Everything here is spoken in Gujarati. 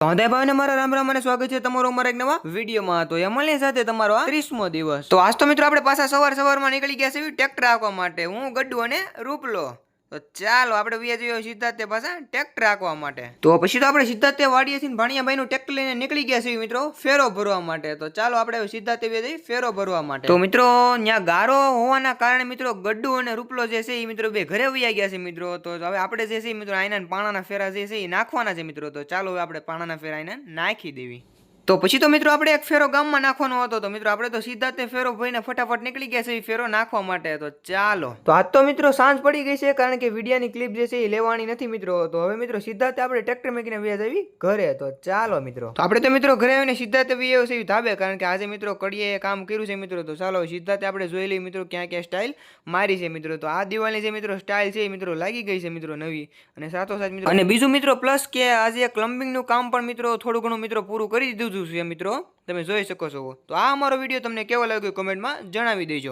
તો ભાઈ ને મારા રામ રામ અને સ્વાગત છે તમારો અમારા એક નવા વિડીયોમાં। તો યમલની સાથે તમારો આ 30મો દિવસ। તો આજ તો મિત્રો આપણે પાછા સવારમાં નીકળી ગયા છે ટ્રેક્ટર હાંકવા માટે, હું ગડ્ડુ અને રૂપલો। તો ચાલો આપણે વ્યા જઈએ સીધા તે પાછા ટ્રેક્ટર હાંકવા માટે। તો પછી તો આપણે સીધા તે વાડીએથી ભાણિયાભાઈ નું ટ્રેક્ટર લઈને નીકળી ગયા છે મિત્રો ફેરો ભરવા માટે। તો ચાલો આપણે સીધા તે વ્યા જઈએ ફેરો ભરવા માટે। તો મિત્રો ત્યાં ગારો હોવાના કારણે મિત્રો ગડ્ડુ અને રૂપલો જે છે એ મિત્રો બે ઘરે વયા ગયા છે મિત્રો। તો હવે આપણે જે છે મિત્રો આઈના પાણાના ફેરા જે છે એ નાખવાના છે મિત્રો। તો ચાલો હવે આપણે પાણાના ફેરા આઈને નાખી દેવી। તો પછી તો મિત્રો આપણે એક ફેરો ગામમાં નાખવાનો હતો, તો મિત્રો આપણે તો સીધા તે ફેરો ભરીને ફટાફટ નીકળી ગયા છે ફેરો નાખવા માટે। તો ચાલો, તો આજ તો મિત્રો સાંજ પડી ગઈ છે કારણ કે વિડિયાની ક્લિપ જે છે એ લેવાની નથી મિત્રો। તો હવે મિત્રો સીધા તે આપણે ટ્રેક્ટર મૂકીને વ્યા જવી ઘરે। તો ચાલો મિત્રો, તો આપણે તો મિત્રો ઘરે આવીને સીધા તે વ્યા છે ધાબે, કારણ કે આજે મિત્રો કડીએ કામ કર્યું છે મિત્રો। તો ચાલો સીધા તે આપણે જોઈ લઈએ મિત્રો ક્યાં ક્યાં સ્ટાઇલ મારી છે મિત્રો। તો આ દિવાળની જે મિત્રો સ્ટાઇલ છે એ મિત્રો લાગી ગઈ છે મિત્રો નવી, અને સાથોસાથ મિત્રો અને બીજું મિત્રો પ્લસ કે આજે પ્લમ્બિંગનું કામ પણ મિત્રો થોડું ઘણું મિત્રો પૂરું કરી દીધું છે મિત્રો, તમે જોઈ શકો છો। તો આ અમારો વિડીયો તમને કેવો લાગ્યો કમેન્ટમાં જણાવી દેજો।